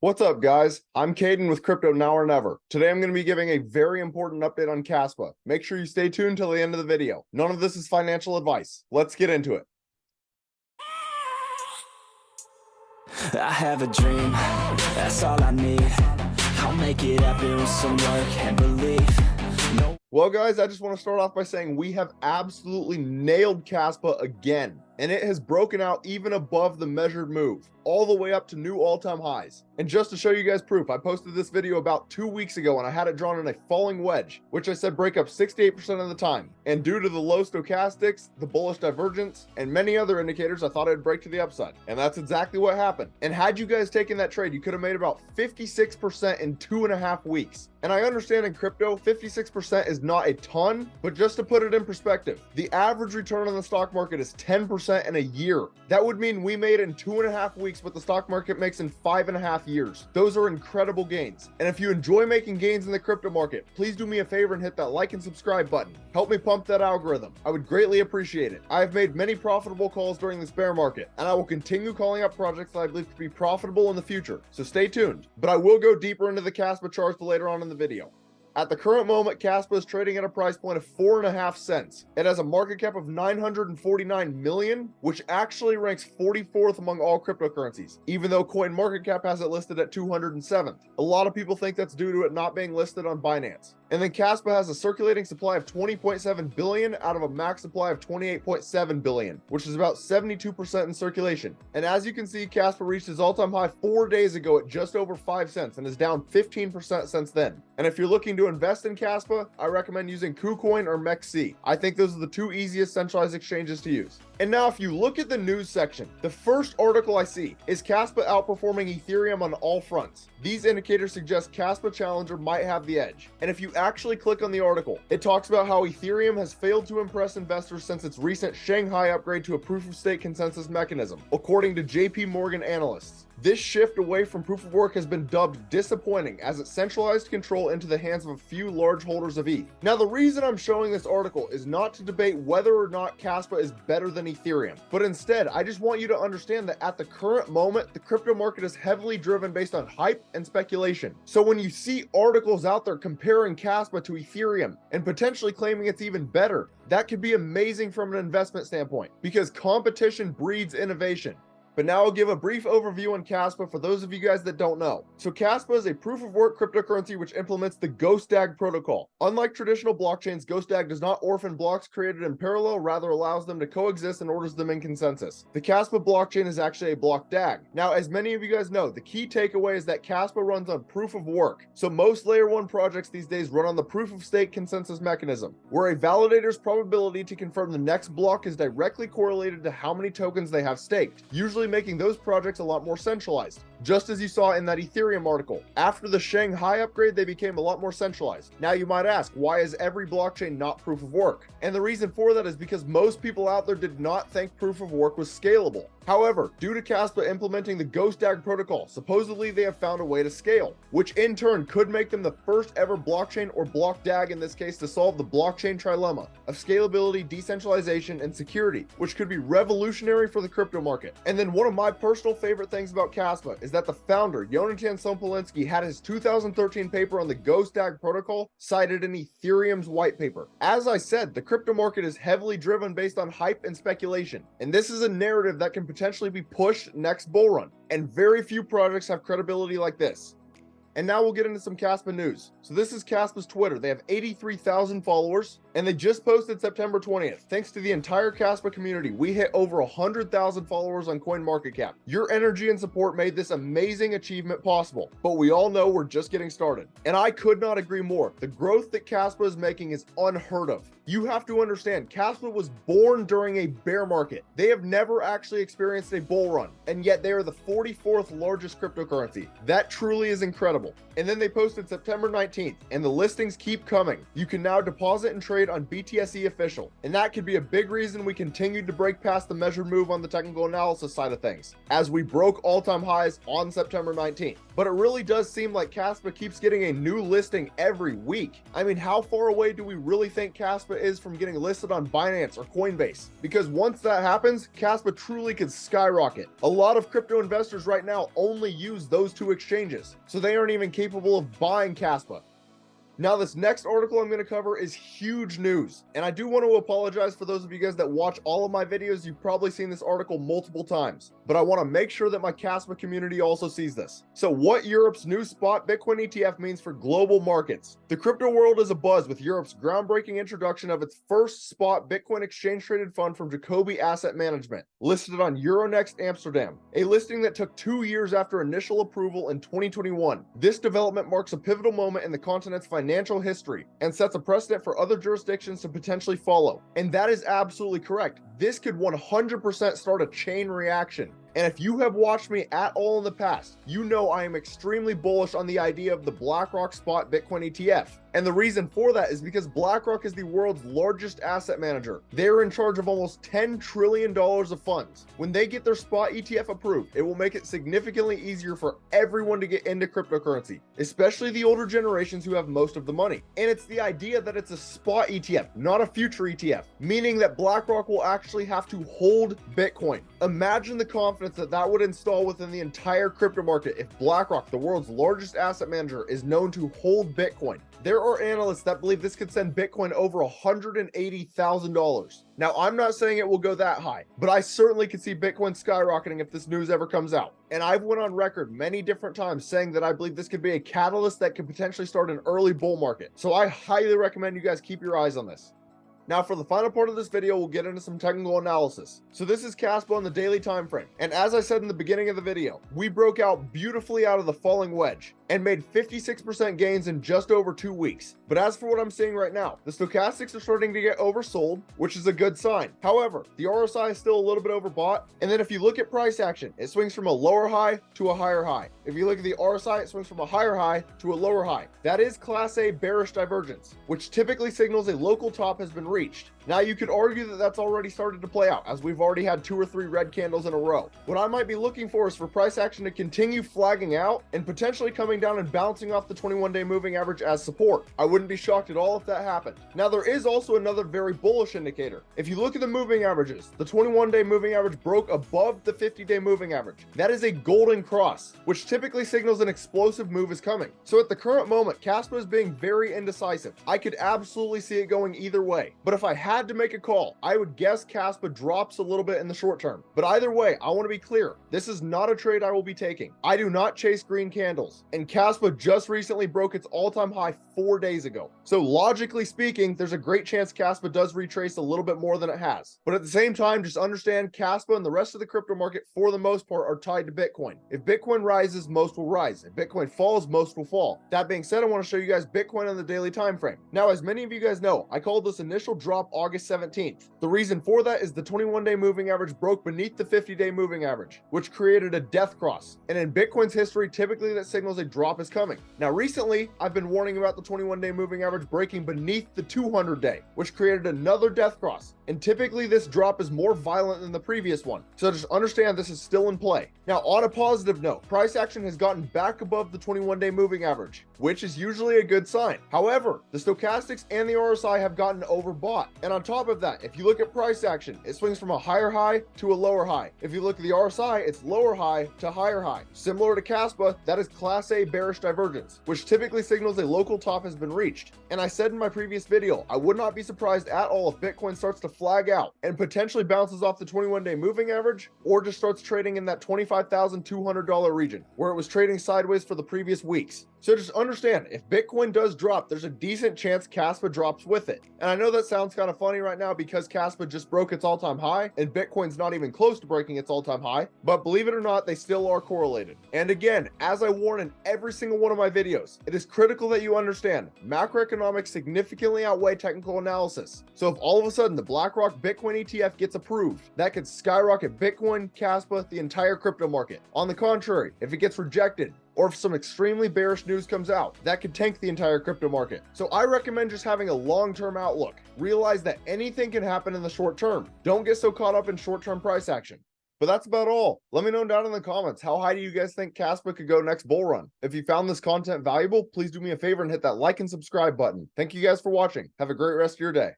What's up, guys? I'm Caden with Crypto Now or Never. Today I'm going to be giving a very important update on Kaspa. Make sure you stay tuned till the end of the video. None of this is financial advice. Let's get into it. I have a dream, that's all I need. I'll make it happen with some work and belief. Well, guys, I just want to start off by saying we have absolutely nailed Kaspa again, and it has broken out even above the measured move, all the way up to new all-time highs. And just to show you guys proof, I posted this video about 2 weeks ago and I had it drawn in a falling wedge, which I said break up 68% of the time. And due to the low stochastics, the bullish divergence, and many other indicators, I thought it'd break to the upside. And that's exactly what happened. And had you guys taken that trade, you could have made about 56% in 2.5 weeks. And I understand in crypto, 56% is not a ton, but just to put it in perspective, the average return on the stock market is 10% in a year. That would mean we made in 2.5 weeks what the stock market makes in 5.5 years. Those are incredible gains. And if you enjoy making gains in the crypto market, please do me a favor and hit that like and subscribe button. Help me pump that algorithm. I would greatly appreciate it. I have made many profitable calls during this bear market, and I will continue calling up projects that I believe to be profitable in the future. So stay tuned. But I will go deeper into the Kaspa charts later on in the video. At the current moment, Kaspa is trading at a price point of 4.5 cents. It has a market cap of 949 million, which actually ranks 44th among all cryptocurrencies, even though CoinMarketCap has it listed at 207th. A lot of people think that's due to it not being listed on Binance. And then Kaspa has a circulating supply of 20.7 billion out of a max supply of 28.7 billion, which is about 72% in circulation. And as you can see, Kaspa reached its all-time high 4 days ago at just over 5 cents and is down 15% since then. And if you're looking to invest in Kaspa, I recommend using KuCoin or MEXC. I think those are the two easiest centralized exchanges to use. And now if you look at the news section, the first article I see is Kaspa outperforming Ethereum on all fronts. These indicators suggest Kaspa Challenger might have the edge. And if you actually click on the article, it talks about how Ethereum has failed to impress investors since its recent Shanghai upgrade to a proof-of-stake consensus mechanism, according to JP Morgan analysts. This shift away from proof of work has been dubbed disappointing as it centralized control into the hands of a few large holders of ETH. Now, the reason I'm showing this article is not to debate whether or not Kaspa is better than Ethereum, but instead, I just want you to understand that at the current moment, the crypto market is heavily driven based on hype and speculation. So when you see articles out there comparing Kaspa to Ethereum and potentially claiming it's even better, that could be amazing from an investment standpoint because competition breeds innovation. But now I'll give a brief overview on Kaspa for those of you guys that don't know. So Kaspa is a proof-of-work cryptocurrency which implements the GhostDAG protocol. Unlike traditional blockchains, GhostDAG does not orphan blocks created in parallel, rather allows them to coexist and orders them in consensus. The Kaspa blockchain is actually a block DAG. Now, as many of you guys know, the key takeaway is that Kaspa runs on proof-of-work. So most layer 1 projects these days run on the proof-of-stake consensus mechanism, where a validator's probability to confirm the next block is directly correlated to how many tokens they have staked, usually making those projects a lot more centralized. Just as you saw in that Ethereum article, after the Shanghai upgrade, they became a lot more centralized. Now you might ask, why is every blockchain not proof of work? And the reason for that is because most people out there did not think proof of work was scalable. However, due to Kaspa implementing the GhostDAG protocol, supposedly they have found a way to scale, which in turn could make them the first ever blockchain or block DAG in this case to solve the blockchain trilemma of scalability, decentralization, and security, which could be revolutionary for the crypto market. And then one of my personal favorite things about Kaspa is that the founder, Yonatan Sompolinsky, had his 2013 paper on the GhostDAG protocol cited in Ethereum's white paper. As I said, the crypto market is heavily driven based on hype and speculation, and this is a narrative that can potentially be pushed next bull run, and very few projects have credibility like this. And now we'll get into some Kaspa news. So this is Kaspa's Twitter. They have 83,000 followers, and they just posted September 20th. Thanks to the entire Kaspa community, we hit over 100,000 followers on CoinMarketCap. Your energy and support made this amazing achievement possible, but we all know we're just getting started. And I could not agree more. The growth that Kaspa is making is unheard of. You have to understand, Kaspa was born during a bear market. They have never actually experienced a bull run, and yet they are the 44th largest cryptocurrency. That truly is incredible. And then they posted September 19th, and the listings keep coming. You can now deposit and trade on BTSE Official, and that could be a big reason we continued to break past the measured move on the technical analysis side of things, as we broke all-time highs on September 19th. but it really does seem like Kaspa keeps getting a new listing every week. I mean, how far away do we really think Kaspa is from getting listed on Binance or Coinbase? Because once that happens, Kaspa truly could skyrocket. A lot of crypto investors right now only use those two exchanges, so they aren't even capable of buying Kaspa. Now, this next article I'm going to cover is huge news, and I do want to apologize for those of you guys that watch all of my videos. You've probably seen this article multiple times, but I want to make sure that my Kaspa community also sees this. So what Europe's new spot Bitcoin ETF means for global markets. The crypto world is abuzz with Europe's groundbreaking introduction of its first spot Bitcoin exchange-traded fund from Jacobi Asset Management, listed on Euronext Amsterdam, a listing that took 2 years after initial approval in 2021. This development marks a pivotal moment in the continent's financial history and sets a precedent for other jurisdictions to potentially follow. And that is absolutely correct. This could 100% start a chain reaction. And if you have watched me at all in the past, you know I am extremely bullish on the idea of the BlackRock spot Bitcoin ETF. And the reason for that is because BlackRock is the world's largest asset manager. They're in charge of almost $10 trillion of funds. When they get their spot ETF approved, it will make it significantly easier for everyone to get into cryptocurrency, especially the older generations who have most of the money. And it's the idea that it's a spot ETF, not a future ETF, meaning that BlackRock will actually have to hold Bitcoin. Imagine the confidence that that would install within the entire crypto market if BlackRock, the world's largest asset manager, is known to hold Bitcoin. There are analysts that believe this could send Bitcoin over $180,000. Now, I'm not saying it will go that high, but I certainly could see Bitcoin skyrocketing if this news ever comes out. And I've went on record many different times saying that I believe this could be a catalyst that could potentially start an early bull market. So I highly recommend you guys keep your eyes on this. Now, for the final part of this video, we'll get into some technical analysis. So this is Kaspa on the daily time frame. And as I said in the beginning of the video, we broke out beautifully out of the falling wedge and made 56% gains in just over 2 weeks. But as for what I'm seeing right now, the stochastics are starting to get oversold, which is a good sign. However, the RSI is still a little bit overbought. And then if you look at price action, it swings from a lower high to a higher high. If you look at the RSI, it swings from a higher high to a lower high. That is Class A bearish divergence, which typically signals a local top has been reached. Now, you could argue that that's already started to play out, as we've already had 2 or 3 red candles in a row. What I might be looking for is for price action to continue flagging out and potentially coming down and bouncing off the 21-day moving average as support. I wouldn't be shocked at all if that happened. Now, there is also another very bullish indicator. If you look at the moving averages, the 21-day moving average broke above the 50-day moving average. That is a golden cross, which typically signals an explosive move is coming. So at the current moment, Kaspa is being very indecisive. I could absolutely see it going either way. But if I had to make a call, I would guess Kaspa drops a little bit in the short term. But either way, I want to be clear. This is not a trade I will be taking. I do not chase green candles. And Kaspa just recently broke its all-time high 4 days ago. So logically speaking, there's a great chance Kaspa does retrace a little bit more than it has. But at the same time, just understand Kaspa and the rest of the crypto market, for the most part, are tied to Bitcoin. If Bitcoin rises, most will rise. If Bitcoin falls, most will fall. That being said, I want to show you guys Bitcoin on the daily time frame. Now, as many of you guys know, I called this initial drop August 17th. The reason for that is the 21-day moving average broke beneath the 50-day moving average, which created a death cross. And in Bitcoin's history, typically that signals a drop is coming. Now, recently, I've been warning about the 21-day moving average breaking beneath the 200-day, which created another death cross. And typically this drop is more violent than the previous one. So just understand this is still in play. Now, on a positive note, price action has gotten back above the 21-day moving average, which is usually a good sign. However, the stochastics and the RSI have gotten overbought. And on top of that, if you look at price action, it swings from a higher high to a lower high. If you look at the RSI, it's lower high to higher high. Similar to Kaspa, that is Class A bearish divergence, which typically signals a local top has been reached. And I said in my previous video, I would not be surprised at all if Bitcoin starts to flag out and potentially bounces off the 21-day moving average, or just starts trading in that $25,200 region where it was trading sideways for the previous weeks. So just understand, if Bitcoin does drop, there's a decent chance Kaspa drops with it. And I know that sounds kind of funny right now because Kaspa just broke its all-time high and Bitcoin's not even close to breaking its all-time high, but believe it or not, they still are correlated. And again, as I warn in every single one of my videos, it is critical that you understand macroeconomics significantly outweigh technical analysis. So if all of a sudden the BlackRock Bitcoin ETF gets approved, that could skyrocket Bitcoin, Kaspa, the entire crypto market. On the contrary, if it gets rejected, or if some extremely bearish news comes out, that could tank the entire crypto market. So I recommend just having a long-term outlook. Realize that anything can happen in the short term. Don't get so caught up in short-term price action. But that's about all. Let me know down in the comments, how high do you guys think Kaspa could go next bull run? If you found this content valuable, please do me a favor and hit that like and subscribe button. Thank you guys for watching. Have a great rest of your day.